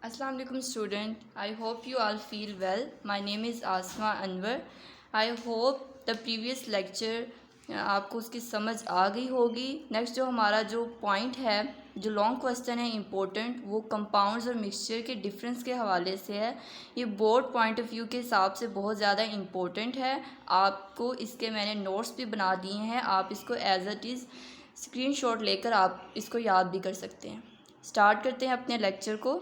Assalamu alaikum student. I hope you all feel well. My name is Asma Anwar. I hope the previous lecture आपको उसकी समझ आ गई होगी। Next जो point है, जो लॉन्ग क्वेश्चन है इम्पोर्टेंट, वो कंपाउंड्स और मिक्सचर के डिफरेंस के हवाले से है। ये बोर्ड पॉइंट ऑफ व्यू के हिसाब से बहुत ज़्यादा इम्पोर्टेंट है। आपको इसके मैंने नोट्स भी बना दिए हैं, आप इसको एज इट इज़ स्क्रीनशॉट लेकर आप इसको याद भी कर सकते हैं। स्टार्ट करते हैं अपने लेक्चर को।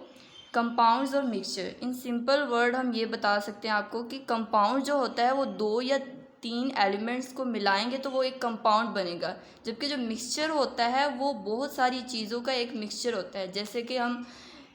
कंपाउंड्स और मिक्सचर, इन सिंपल वर्ड हम ये बता सकते हैं आपको कि कंपाउंड जो होता है वो 2 या 3 एलिमेंट्स को मिलाएंगे तो वो एक कंपाउंड बनेगा, जबकि जो मिक्सचर होता है वो बहुत सारी चीज़ों का एक मिक्सचर होता है। जैसे कि हम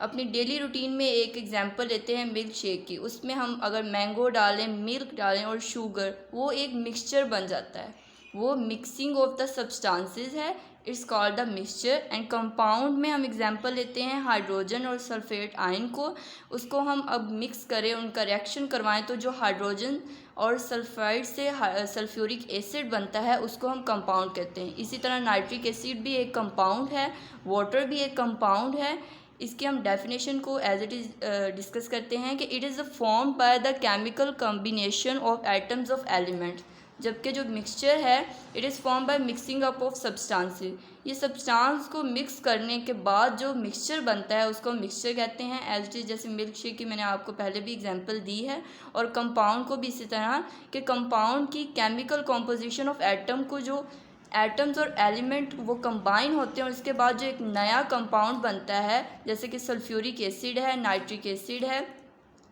अपनी डेली रूटीन में एक एग्जांपल लेते हैं मिल्क शेक की, उसमें हम अगर मैंगो डालें, मिल्क डालें और शुगर, वो एक मिक्सचर बन जाता है। वो मिक्सिंग ऑफ द सब्सटेंसेस है, it's called the mixture. And compound में हम एग्जांपल लेते हैं हाइड्रोजन और सल्फेट आयन को, उसको हम अब मिक्स करें, उनका रिएक्शन करवाएं तो जो हाइड्रोजन और सल्फाइड से सल्फ्यूरिक एसिड बनता है उसको हम कंपाउंड कहते हैं। इसी तरह नाइट्रिक एसिड भी एक कंपाउंड है, वाटर भी एक कंपाउंड है। इसकी हम डेफिनेशन को एज इट इज़ डिस्कस करते हैं कि it is form by the chemical combination of atoms of element, जबकि जो मिक्सचर है it is form by mixing up of substances. ये सब्सटेंस को मिक्स करने के बाद जो मिक्सचर बनता है उसको मिक्सचर कहते हैं। एज इट इज़ जैसे मिल्क शेक की मैंने आपको पहले भी एग्जांपल दी है, और कंपाउंड को भी इसी तरह कि कंपाउंड की केमिकल कॉम्पोजिशन ऑफ एटम को, जो एटम्स और एलिमेंट वो कंबाइन होते हैं और उसके बाद जो एक नया कंपाउंड बनता है, जैसे कि सल्फ्यूरिक एसिड है, नाइट्रिक एसिड है,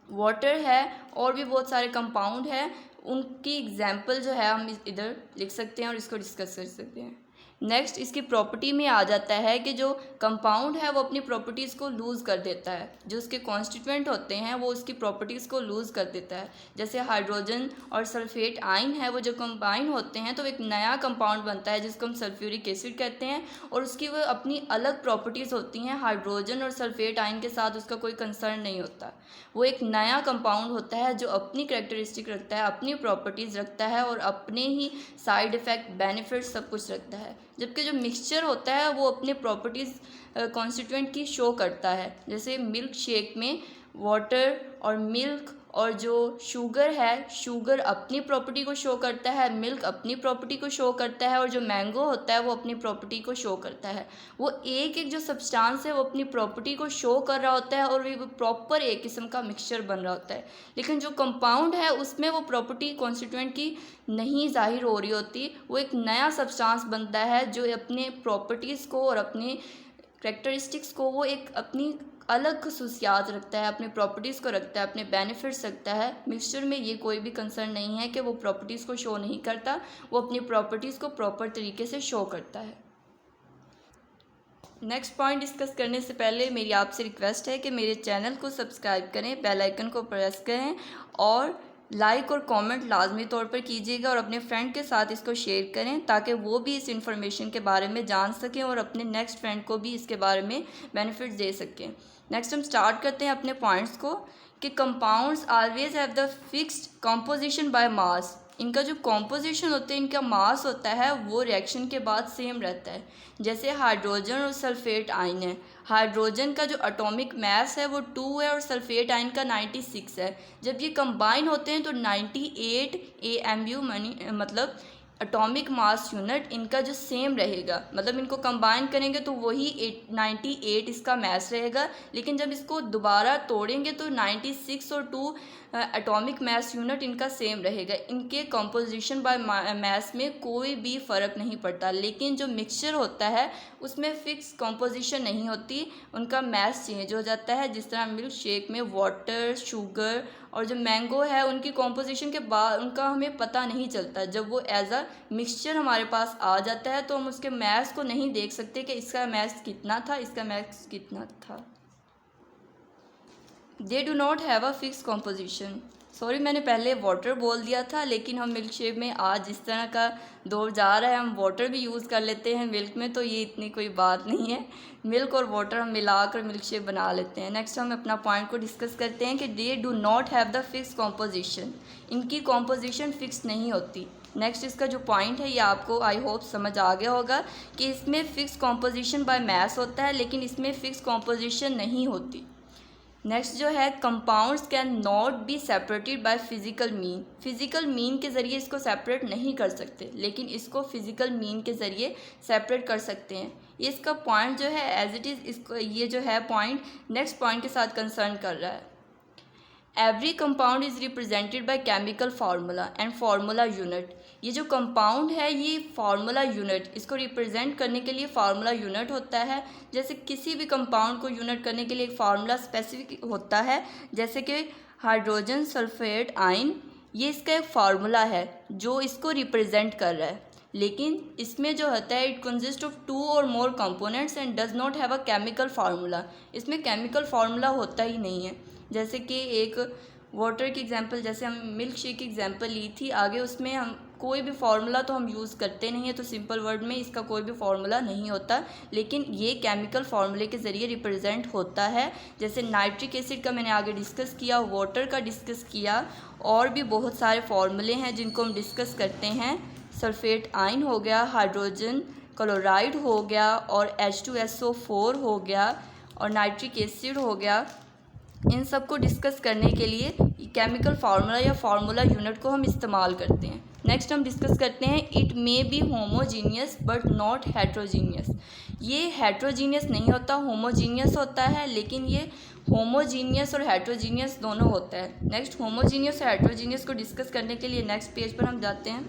वाटर है, और भी बहुत सारे कंपाउंड है। उनकी एग्जाम्पल जो है हम इधर लिख सकते हैं और इसको डिस्कस कर सकते हैं। नेक्स्ट इसकी प्रॉपर्टी में आ जाता है कि जो कंपाउंड है वो अपनी प्रॉपर्टीज़ को लूज़ कर देता है, जो उसके कॉन्स्टिट्यूएंट होते हैं वो उसकी प्रॉपर्टीज़ को लूज़ कर देता है। जैसे हाइड्रोजन और सल्फेट आयन है, वो जो कंबाइन होते हैं तो एक नया कंपाउंड बनता है जिसको हम सल्फ्यूरिक एसिड कहते हैं, और उसकी वो अपनी अलग प्रॉपर्टीज़ होती हैं। हाइड्रोजन और सल्फेट आयन के साथ उसका कोई कंसर्न नहीं होता, वो एक नया कंपाउंड होता है जो अपनी कैरेक्टरिस्टिक रखता है, अपनी प्रॉपर्टीज़ रखता है और अपने ही साइड इफ़ेक्ट, बेनिफिट सब कुछ रखता है। जबकि जो मिक्सचर होता है वो अपने प्रॉपर्टीज़ कॉन्स्टिट्यूएंट की शो करता है। जैसे मिल्क शेक में वाटर और मिल्क और जो शुगर है, शुगर अपनी प्रॉपर्टी को शो करता है, मिल्क अपनी प्रॉपर्टी को शो करता है, और जो मैंगो होता है वो अपनी प्रॉपर्टी को शो करता है। वो एक एक जो सब्सटेंस है वो अपनी प्रॉपर्टी को शो कर रहा होता है और वो प्रॉपर एक किस्म का मिक्सचर बन रहा होता है। लेकिन जो कंपाउंड है उसमें वो प्रॉपर्टी कॉन्स्टिट्यूएंट की नहीं जाहिर हो रही होती, वो एक नया सब्सटेंस बनता है जो अपने प्रॉपर्टीज़ को और अपने करेक्टरिस्टिक्स को वो एक अपनी अलग खसूसियात रखता है, अपने प्रॉपर्टीज़ को रखता है, अपने बेनिफिट्स रखता है। मिक्सचर में ये कोई भी कंसर्न नहीं है कि वो प्रॉपर्टीज़ को शो नहीं करता, वो अपनी प्रॉपर्टीज़ को प्रॉपर तरीके से शो करता है। नेक्स्ट पॉइंट डिस्कस करने से पहले मेरी आपसे रिक्वेस्ट है कि मेरे चैनल को सब्सक्राइब करें, बेल आइकन को प्रेस करें और लाइक और कमेंट लाजमी तौर पर कीजिएगा, और अपने फ्रेंड के साथ इसको शेयर करें ताकि वो भी इस इंफॉर्मेशन के बारे में जान सकें और अपने नेक्स्ट फ्रेंड को भी इसके बारे में बेनिफिट्स दे सकें। नेक्स्ट हम स्टार्ट करते हैं अपने पॉइंट्स को कि compounds always have the fixed composition by mass. इनका जो कॉम्पोजिशन होता है, इनका मास होता है, वो रिएक्शन के बाद सेम रहता है। जैसे हाइड्रोजन और सल्फेट आयन है, हाइड्रोजन का जो एटॉमिक मास है वो 2 है और सल्फेट आयन का 96 है। जब ये कंबाइन होते हैं तो 98 AMU मतलब एटॉमिक मास यूनिट इनका जो सेम रहेगा, मतलब इनको कंबाइन करेंगे तो वही 98 इसका मास रहेगा। लेकिन जब इसको दोबारा तोड़ेंगे तो 96 और 2 एटॉमिक मास यूनिट इनका सेम रहेगा। इनके कंपोजिशन बाय मास में कोई भी फ़र्क नहीं पड़ता। लेकिन जो मिक्सचर होता है उसमें फ़िक्स कंपोजिशन नहीं होती, उनका मास चेंज हो जाता है। जिस तरह मिल्क शेक में वाटर, शुगर और जो मैंगो है उनकी कंपोजिशन के बाद उनका हमें पता नहीं चलता। जब वो एज अ मिक्सचर हमारे पास आ जाता है तो हम उसके मास को नहीं देख सकते कि इसका मास कितना था, इसका मास कितना था। They do not have a fix composition. Sorry, मैंने पहले वाटर बोल दिया था, लेकिन हम मिल्क शेक में आज जिस तरह का दौर जा रहा है हम वाटर भी यूज़ कर लेते हैं मिल्क में, तो ये इतनी कोई बात नहीं है। मिल्क और वाटर हम मिलाकर मिल्क शेक बना लेते हैं। नेक्स्ट हम अपना पॉइंट को डिस्कस करते हैं कि they do not have the fix composition. इनकी कॉम्पोजिशन फिक्स नहीं होती। नेक्स्ट इसका जो पॉइंट है ये आपको आई होप समझ आ गया होगा कि इसमें फ़िक्स कॉम्पोजिशन बाय मास होता है, लेकिन इसमें फ़िक्स कॉम्पोजिशन नहीं होती। नेक्स्ट जो है compounds can not be separated by physical mean. Physical mean के ज़रिए इसको सेपरेट नहीं कर सकते, लेकिन इसको फिजिकल मीन के ज़रिए सेपरेट कर सकते हैं। ये इसका पॉइंट जो है एज इट इज़, इसको ये जो है पॉइंट नेक्स्ट पॉइंट के साथ कंसर्न कर रहा है। Every compound is represented by chemical formula and formula unit. ये जो कंपाउंड है ये फार्मूला यूनिट, इसको रिप्रेजेंट करने के लिए फार्मूला यूनिट होता है। जैसे किसी भी कंपाउंड को यूनिट करने के लिए एक फार्मूला स्पेसिफिक होता है, जैसे कि हाइड्रोजन सल्फेट आयन, ये इसका एक फार्मूला है जो इसको रिप्रेजेंट कर रहा है। लेकिन इसमें जो होता है इट कंसिस्ट ऑफ 2 और more components and does not have a chemical formula. इसमें केमिकल फार्मूला होता ही नहीं है। जैसे कि एक वाटर की एग्जांपल, जैसे हम मिल्क शेक की एग्जांपल ली थी, आगे उसमें हम कोई भी फार्मूला तो हम यूज़ करते नहीं है, तो सिंपल वर्ड में इसका कोई भी फार्मूला नहीं होता, लेकिन ये केमिकल फार्मूले के ज़रिए रिप्रेजेंट होता है। जैसे नाइट्रिक एसिड का मैंने आगे डिस्कस किया, वाटर का डिस्कस किया, और भी बहुत सारे फार्मूले हैं जिनको हम डिस्कस करते हैं। सल्फेट आयन हो गया, हाइड्रोजन क्लोराइड हो गया, और H2SO4 हो गया, और नाइट्रिक एसिड हो गया। इन सब को डिस्कस करने के लिए केमिकल फार्मूला या फार्मूला यूनिट को हम इस्तेमाल करते हैं। नेक्स्ट हम डिस्कस करते हैं it may be homogeneous but not heterogeneous. ये हेट्रोजीनियस नहीं होता, होमोजीनियस होता है, लेकिन ये होमोजीनियस और हेट्रोजीनियस दोनों होता है। नेक्स्ट होमोजीनियस और हेट्रोजीनियस को डिस्कस करने के लिए नेक्स्ट पेज पर हम जाते हैं।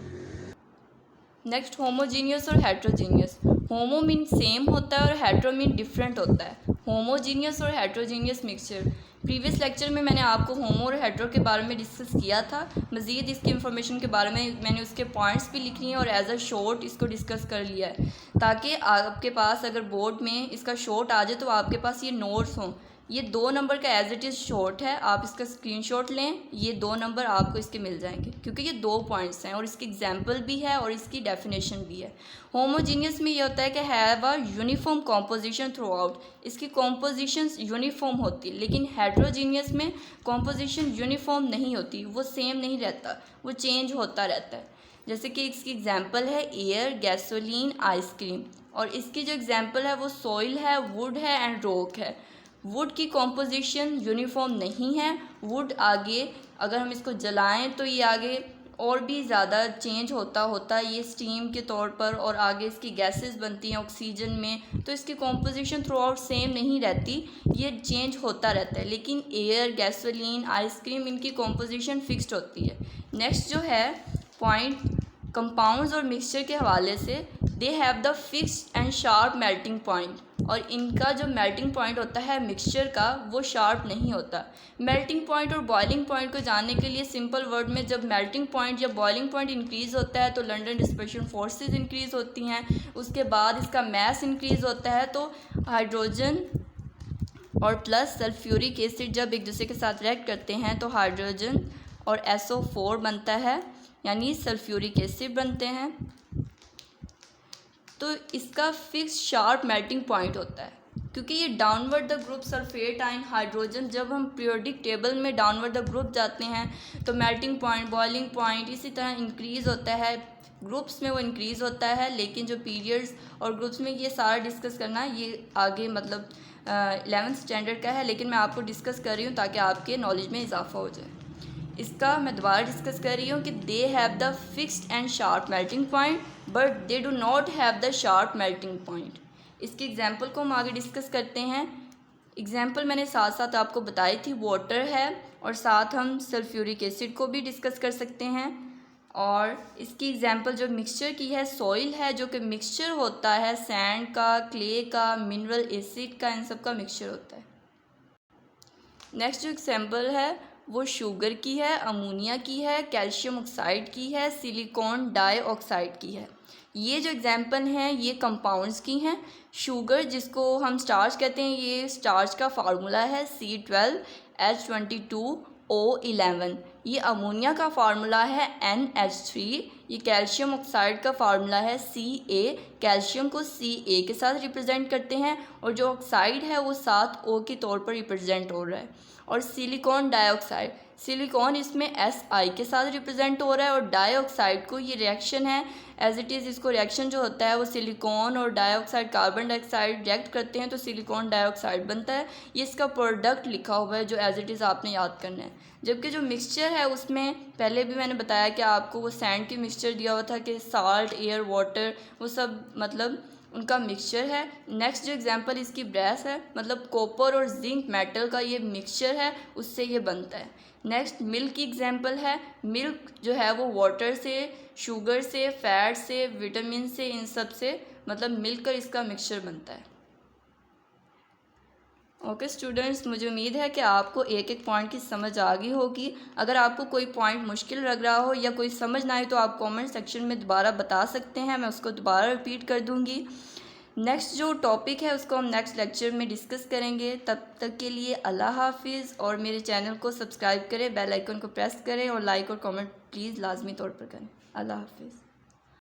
नेक्स्ट होमोजीनियस और हेट्रोजीनियस। होमो मीन सेम होता है और हेट्रो मीन डिफरेंट होता है। होमोजीनियस और हेट्रोजीनियस मिक्सचर, प्रीवियस लेक्चर में मैंने आपको होमो और हेट्रो के बारे में डिस्कस किया था। मज़ीद इसकी इन्फॉर्मेशन के बारे में मैंने उसके पॉइंट्स भी लिख लिए हैं और एज अ शॉर्ट इसको डिस्कस कर लिया है, ताकि आपके पास अगर बोर्ड में इसका शॉर्ट आ जाए तो आपके पास ये नोट्स हों। ये 2 नंबर का एज इट इज़ शॉर्ट है, आप इसका स्क्रीनशॉट लें, ये 2 नंबर आपको इसके मिल जाएंगे, क्योंकि ये 2 पॉइंट्स हैं और इसकी एग्जांपल भी है और इसकी डेफिनेशन भी है। होमोजीनियस में ये होता है कि have a uniform composition through out, इसकी कॉम्पोजिशन यूनिफॉर्म होती है। लेकिन हेट्रोजीनियस में कॉम्पोजिशन यूनिफॉर्म नहीं होती, वो सेम नहीं रहता, वो चेंज होता रहता है। जैसे कि इसकी एग्जांपल है एयर, गैसोलीन, आइसक्रीम, और इसकी जो एग्जांपल है वो सॉइल है, वुड है एंड रॉक है। वुड की कॉम्पोजिशन यूनिफॉर्म नहीं है, वुड आगे अगर हम इसको जलाएं तो ये आगे और भी ज़्यादा चेंज होता है ये स्टीम के तौर पर, और आगे इसकी गैसेस बनती हैं ऑक्सीजन में, तो इसकी कॉम्पोजिशन थ्रू आउट सेम नहीं रहती, ये चेंज होता रहता है। लेकिन एयर, गैसोलीन, आइसक्रीम, इनकी कॉम्पोजिशन फिक्स्ड होती है। नेक्स्ट जो है पॉइंट कंपाउंड्स और मिक्सचर के हवाले से, they have the fixed and sharp melting point, और इनका जो मेल्टिंग पॉइंट होता है मिक्सचर का वो शार्प नहीं होता। मेल्टिंग पॉइंट और बॉइलिंग पॉइंट को जानने के लिए सिंपल वर्ड में, जब मेल्टिंग पॉइंट या बॉइलिंग पॉइंट इंक्रीज़ होता है तो लंडन डिस्पर्शन फोर्सेस इंक्रीज़ होती हैं, उसके बाद इसका मैस इंक्रीज़ होता है, तो हाइड्रोजन और प्लस सल्फ्यूरिक एसिड जब एक दूसरे के साथ रिएक्ट करते हैं तो हाइड्रोजन और SO4 बनता है, यानी सल्फ्यूरिक एसिड बनते हैं। तो इसका फिक्स शार्प मेल्टिंग पॉइंट होता है, क्योंकि ये downward the group sulphate ion hydrogen, जब हम पीरियोडिक टेबल में डाउनवर्ड द ग्रुप जाते हैं तो मेल्टिंग पॉइंट, बॉइलिंग पॉइंट इसी तरह इंक्रीज़ होता है, ग्रुप्स में वो इंक्रीज़ होता है। लेकिन जो पीरियड्स और ग्रुप्स में, ये सारा डिस्कस करना ये आगे मतलब 11th स्टैंडर्ड का है, लेकिन मैं आपको डिस्कस कर रही हूँ ताकि आपके नॉलेज में इजाफा हो जाए। इसका मैं दोबारा डिस्कस कर रही हूँ कि they have the fixed and sharp melting point but they do not have the sharp melting point. इसकी एग्जांपल को हम आगे डिस्कस करते हैं। एग्जांपल मैंने साथ साथ आपको बताई थी, वाटर है, और साथ हम सल्फ्यूरिक एसिड को भी डिस्कस कर सकते हैं। और इसकी एग्जांपल जो मिक्सचर की है सॉइल है, जो कि मिक्सचर होता है सैंड का, क्ले का, मिनरल एसिड का, इन सब का मिक्सचर होता है। नेक्स्ट जो एग्जांपल है वो शुगर की है, अमोनिया की है, कैल्शियम ऑक्साइड की है, सिलिकॉन डाइऑक्साइड की है। ये जो एग्जांपल हैं ये कंपाउंड्स की हैं। शुगर जिसको हम स्टार्च कहते हैं, ये स्टार्च का फार्मूला है C12H22O11। ये अमोनिया का फार्मूला है NH3। ये कैल्शियम ऑक्साइड का फार्मूला है Ca, कैल्शियम को Ca के साथ रिप्रेजेंट करते हैं, और जो ऑक्साइड है वो 7 O के तौर पर रिप्रेजेंट हो रहा है। और सिलिकॉन डाइऑक्साइड, सिलिकॉन इसमें Si के साथ रिप्रेजेंट हो रहा है, और डाइऑक्साइड को ये रिएक्शन है एज इट इज़, इसको रिएक्शन जो होता है वो सिलिकॉन और डाइऑक्साइड, कार्बन डाइऑक्साइड रिएक्ट करते हैं तो सिलिकॉन डाइऑक्साइड बनता है। ये इसका प्रोडक्ट लिखा हुआ है जो एज इट इज़ आपने याद करना है। जबकि जो मिक्सचर है उसमें पहले भी मैंने बताया कि आपको वो सैंड की मिक्सचर दिया हुआ था कि साल्ट, एयर, वाटर, वो सब मतलब उनका मिक्सचर है। नेक्स्ट जो एग्जांपल इसकी ब्रेस है, मतलब कॉपर और जिंक मेटल का ये मिक्सचर है, उससे ये बनता है। नेक्स्ट मिल्क की एग्जांपल है, मिल्क जो है वो वाटर से, शुगर से, फैट से, विटामिन से, इन सब से मतलब मिलकर इसका मिक्सचर बनता है। ओके स्टूडेंट्स, मुझे उम्मीद है कि आपको एक एक पॉइंट की समझ आ गई होगी। अगर आपको कोई पॉइंट मुश्किल लग रहा हो या कोई समझ ना आए तो आप कमेंट सेक्शन में दोबारा बता सकते हैं, मैं उसको दोबारा रिपीट कर दूंगी। नेक्स्ट जो टॉपिक है उसको हम नेक्स्ट लेक्चर में डिस्कस करेंगे। तब तक के लिए अल्लाह हाफिज़, और मेरे चैनल को सब्सक्राइब करें, बेल आइकन को प्रेस करें और लाइक और कमेंट प्लीज़ लाजमी तौर पर करें। अल्लाह हाफिज़।